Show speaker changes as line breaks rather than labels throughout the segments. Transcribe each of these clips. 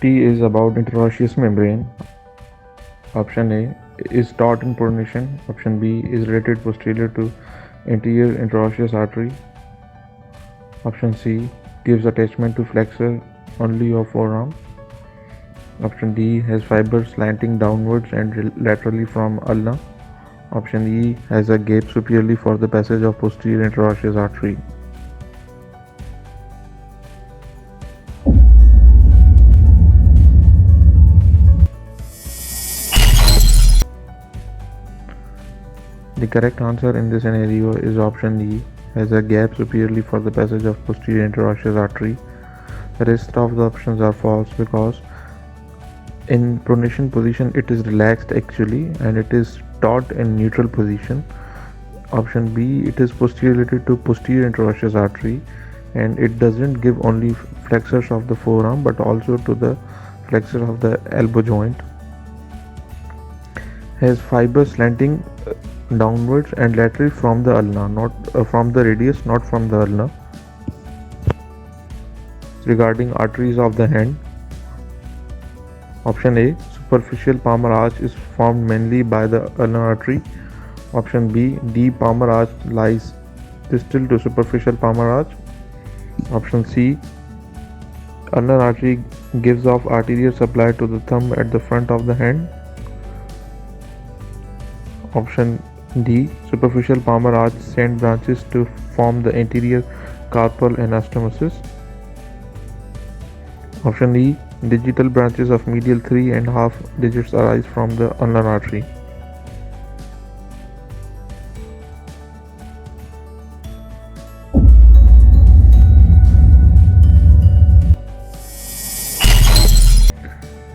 T is about interosseous membrane. Option A is taut in pronation. Option B is related posterior to anterior interosseous artery. Option C gives attachment to flexor only of forearm. Option D has fibers slanting downwards and laterally from ulna. Option E has a gap superiorly for the passage of posterior interosseous artery. The correct answer in this scenario is option E, has a gap superiorly for the passage of posterior interosseous artery. The rest of the options are false because in pronation position it is relaxed actually and it is taut in neutral position. Option B, it is posterior related to posterior interosseous artery and it doesn't give only flexors of the forearm but also to the flexor of the elbow joint. Has fibers slanting downwards and laterally from the ulna, not from the radius, not from the ulna. Regarding arteries of the hand, option A, superficial palmar arch is formed mainly by the ulnar artery. Option B, deep palmar arch lies distal to superficial palmar arch. Option C, ulnar artery gives off arterial supply to the thumb at the front of the hand. Option D, superficial palmar arch send branches to form the anterior carpal anastomosis. Option E, digital branches of medial 3.5 digits arise from the ulnar artery.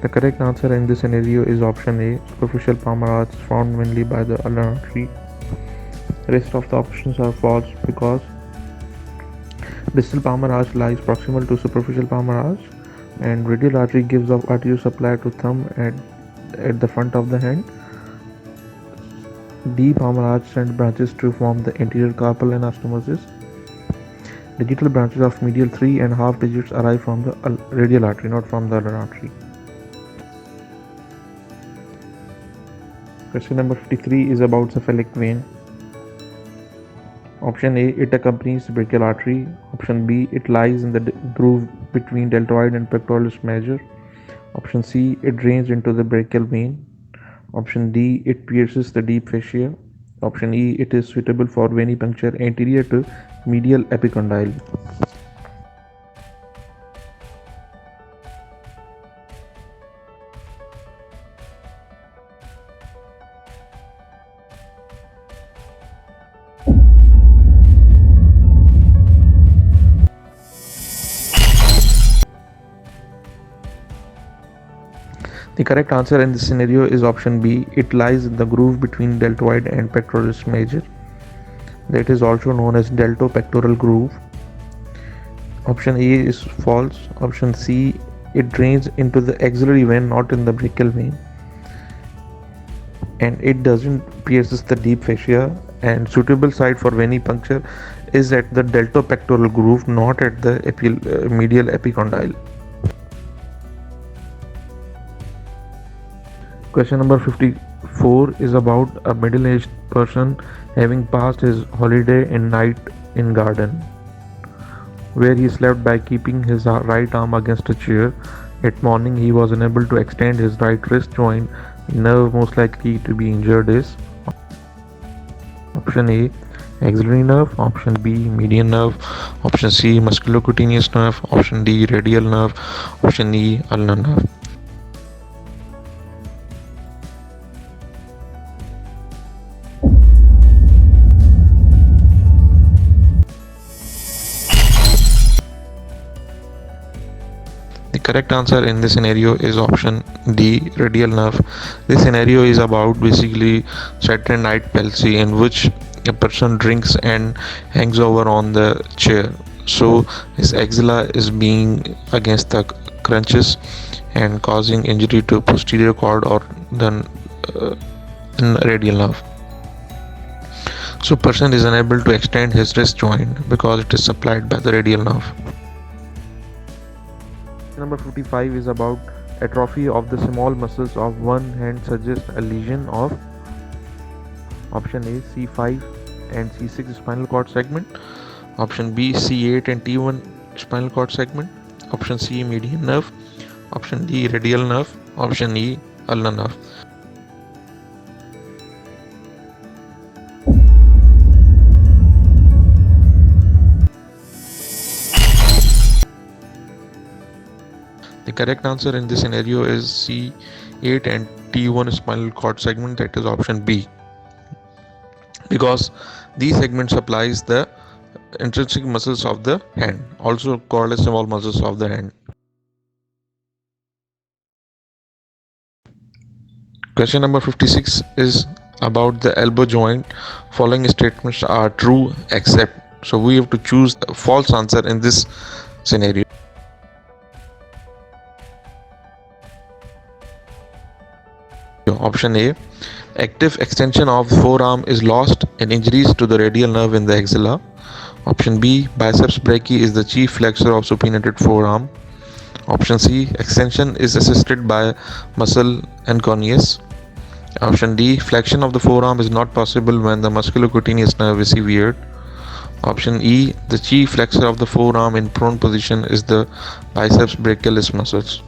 The correct answer in this scenario is option A, superficial palmar arch formed mainly by the ulnar artery. The rest of the options are false because distal palmar arch lies proximal to superficial palmar arch and radial artery gives off arterial supply to thumb at the front of the hand. Deep palmar arch sends branches to form the anterior carpal anastomosis. Digital branches of medial 3.5 digits arrive from the radial artery, not from the ulnar artery. Question number 53 is about cephalic vein. Option A, it accompanies the brachial artery. Option B, it lies in the groove between deltoid and pectoralis major. Option C, it drains into the brachial vein. Option D, it pierces the deep fascia. Option E, it is suitable for venipuncture anterior to medial epicondyle. The correct answer in this scenario is option B. It lies in the groove between deltoid and pectoralis major. That is also known as deltopectoral groove. Option A is false. Option C, it drains into the axillary vein, not in the brachial vein. And it doesn't pierces the deep fascia, and suitable site for venipuncture is at the deltopectoral groove, not at the medial epicondyle. Question number 54 is about a middle-aged person having passed his holiday in night in garden, where he slept by keeping his right arm against a chair. At morning, he was unable to extend his right wrist joint. The nerve most likely to be injured is option A, axillary nerve. Option B, median nerve. Option C, musculocutaneous nerve. Option D, radial nerve. Option E, ulnar nerve. The correct answer in this scenario is option D, radial nerve. This scenario is about basically Saturday night palsy, in which a person drinks and hangs over on the chair. So his axilla is being against the crunches and causing injury to posterior cord or the radial nerve. So person is unable to extend his wrist joint because it is supplied by the radial nerve. Number 55 is about atrophy of the small muscles of one hand suggests a lesion of option A C5 and C6 spinal cord segment, option B C8 and T1 spinal cord segment, option C median nerve, option D radial nerve, option E ulnar nerve. The correct answer in this scenario is C8 and T1 spinal cord segment, that is option B, because these segments supplies the intrinsic muscles of the hand, also called as small muscles of the hand. Question number 56 is about the elbow joint. Following statements are true except. So we have to choose a false answer in this scenario. Option A, active extension of the forearm is lost in injuries to the radial nerve in the axilla. Option B, biceps brachii is the chief flexor of supinated forearm. Option C, extension is assisted by muscle enconius. Option D, flexion of the forearm is not possible when the musculocutaneous nerve is severed. Option E, the chief flexor of the forearm in prone position is the biceps brachialis muscles.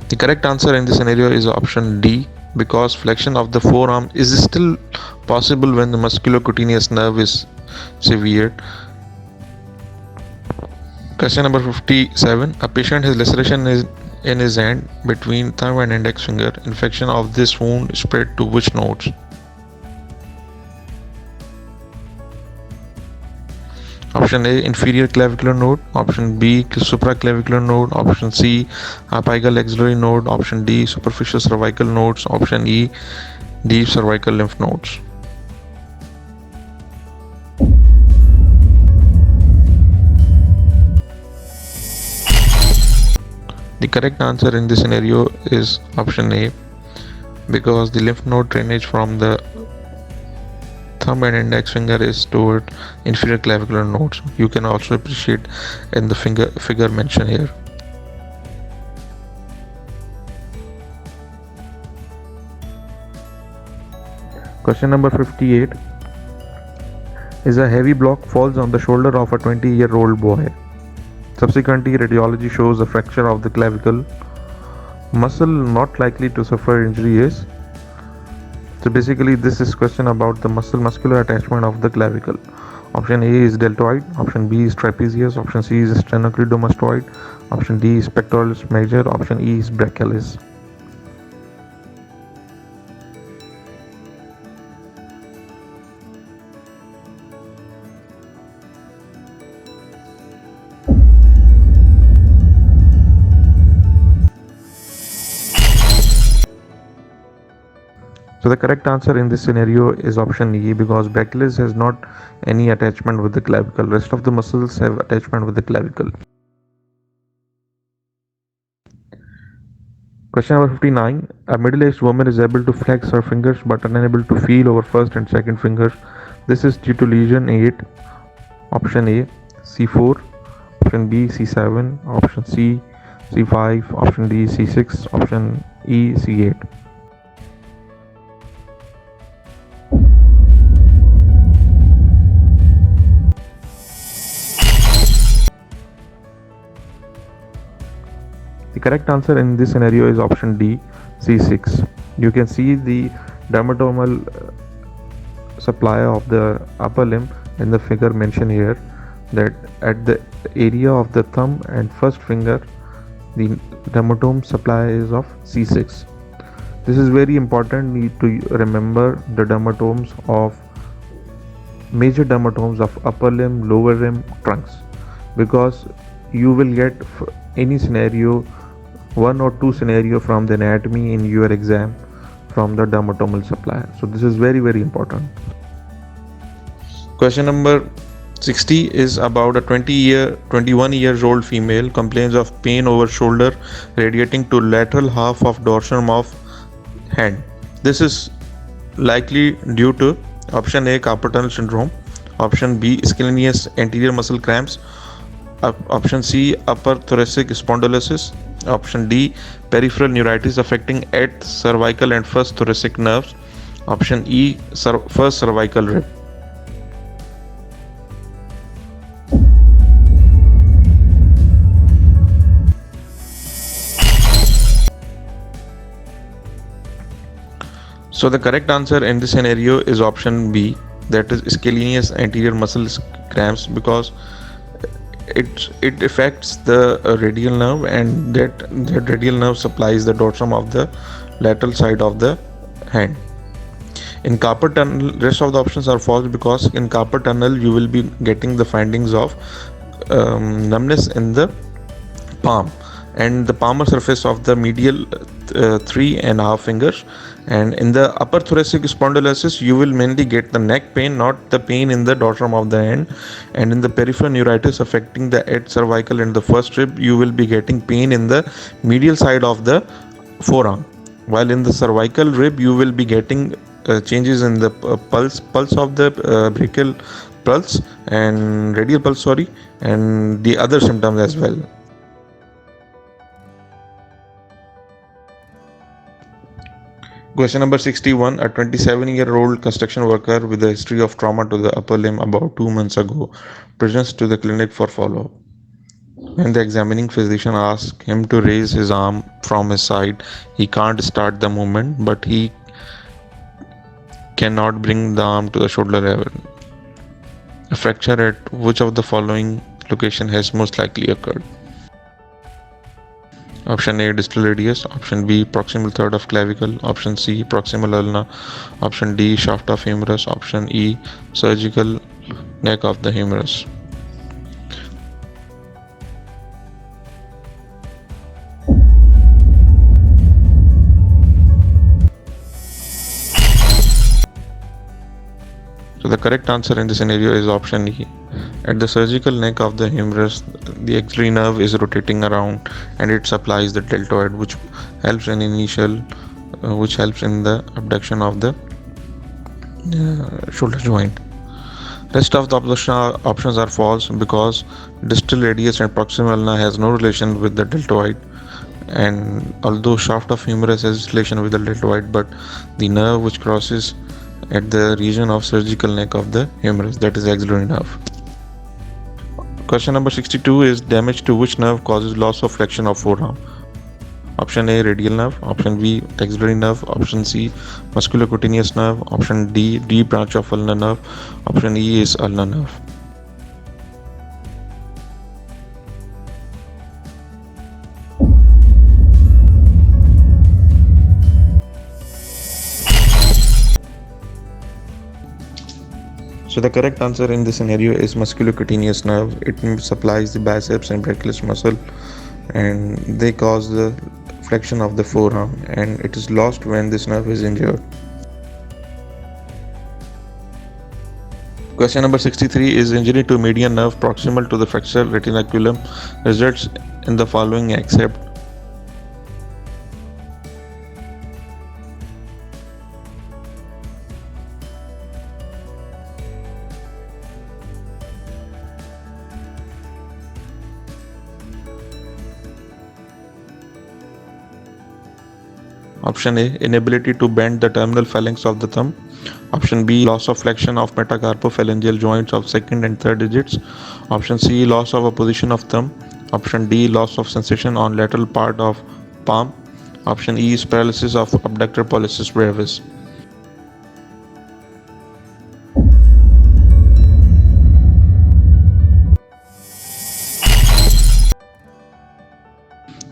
The correct answer in this scenario is option D, because flexion of the forearm is still possible when the musculocutaneous nerve is severed. Question number 57. A patient has laceration in his hand between thumb and index finger. Infection of this wound spread to which nodes? Option A, inferior clavicular node. Option B, supraclavicular node. Option C, apical axillary node. Option D, superficial cervical nodes. Option E, deep cervical lymph nodes. The correct answer in this scenario is option A, because the lymph node drainage from the thumb and index finger is toward inferior clavicular nodes. You can also appreciate in the figure mentioned here. Question number 58 is a heavy block falls on the shoulder of a 20-year-old boy. Subsequently, radiology shows a fracture of the clavicle. Muscle not likely to suffer injury is. So basically this is question about the muscular attachment of the clavicle. Option A is deltoid, option B is trapezius, option C is sternocleidomastoid, option D is pectoralis major, option E is brachialis. So the correct answer in this scenario is option E, because brachialis has not any attachment with the clavicle. Rest of the muscles have attachment with the clavicle. Question number 59. A middle-aged woman is able to flex her fingers but unable to feel over first and second fingers. This is due to lesion 8. Option A, C4. Option B, C7. Option C, C5. Option D, C6. Option E, C8. The correct answer in this scenario is option D, C6. You can see the dermatomal supply of the upper limb in the figure mentioned here, that at the area of the thumb and first finger the dermatome supply is of C6. This is very important. Need to remember the dermatomes of major dermatomes of upper limb, lower limb, trunks, because you will get any scenario, one or two scenario from the anatomy in your exam from the dermatomal supply. So this is very important. Question number 60 is about a 21 years old female complains of pain over shoulder radiating to lateral half of dorsum of hand. This is likely due to option A, carpal tunnel syndrome, option B, ischial anterior muscle cramps, option C, upper thoracic spondylosis, option D, peripheral neuritis affecting 8th cervical and 1st thoracic nerves, option E, first cervical rib. So the correct answer in this scenario is option B, that is ischial anterior muscle cramps, because it affects the radial nerve, and that radial nerve supplies the dorsum of the lateral side of the hand. In carpal tunnel, rest of the options are false, because in carpal tunnel you will be getting the findings of numbness in the palm and the palmar surface of the medial 3.5 fingers. And in the upper thoracic spondylosis, you will mainly get the neck pain, not the pain in the dorsum of the hand. And in the peripheral neuritis affecting the 8th cervical and the first rib, you will be getting pain in the medial side of the forearm. While in the cervical rib, you will be getting changes in the pulse of the brachial pulse and radial pulse, and the other symptoms as well. Question number 61. A 27-year-old construction worker with a history of trauma to the upper limb about 2 months ago presents to the clinic for follow-up. When the examining physician asks him to raise his arm from his side, he can't start the movement, but he cannot bring the arm to the shoulder level. A fracture at which of the following location has most likely occurred? Option A, distal radius, option B, proximal third of clavicle, option C, proximal ulna, option D, shaft of humerus, option E, surgical neck of the humerus. So the correct answer in this scenario is option E. At the surgical neck of the humerus, the axillary nerve is rotating around and it supplies the deltoid, which helps in the abduction of the shoulder joint. Rest of the options are false, because distal radius and proximal ulna has no relation with the deltoid, and although shaft of humerus has relation with the deltoid, but the nerve which crosses at the region of surgical neck of the humerus, that is axillary nerve. Question number 62 is damage to which nerve causes loss of flexion of forearm? Option A, radial nerve, option B, axillary nerve, option C, musculocutaneous nerve, option D, deep branch of ulnar nerve, option E is ulnar nerve. So the correct answer in this scenario is musculocutaneous nerve. It supplies the biceps and brachialis muscle, and they cause the flexion of the forearm, and it is lost when this nerve is injured. Question number 63 is injury to median nerve proximal to the flexor retinaculum results in the following except. Option A, inability to bend the terminal phalanx of the thumb. Option B, loss of flexion of metacarpophalangeal joints of second and third digits. Option C, loss of a position of thumb. Option D, loss of sensation on lateral part of palm. Option E is paralysis of abductor pollicis brevis.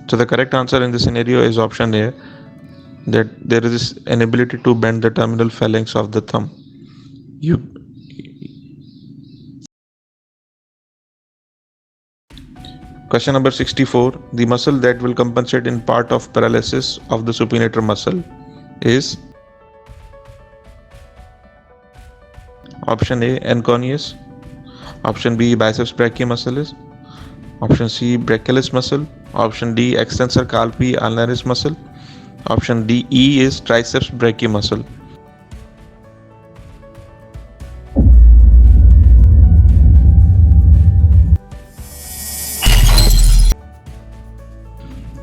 So the correct answer in this scenario is option A, that there is an ability to bend the terminal phalanx of the thumb. Question number 64. The muscle that will compensate in part of paralysis of the supinator muscle is option A, anconeus, option B, biceps brachii option C, brachialis muscle, option D, extensor carpi ulnaris muscle, Option D E is triceps brachii muscle.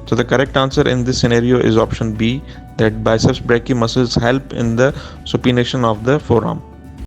So the correct answer in this scenario is option B, that biceps brachii muscles help in the supination of the forearm.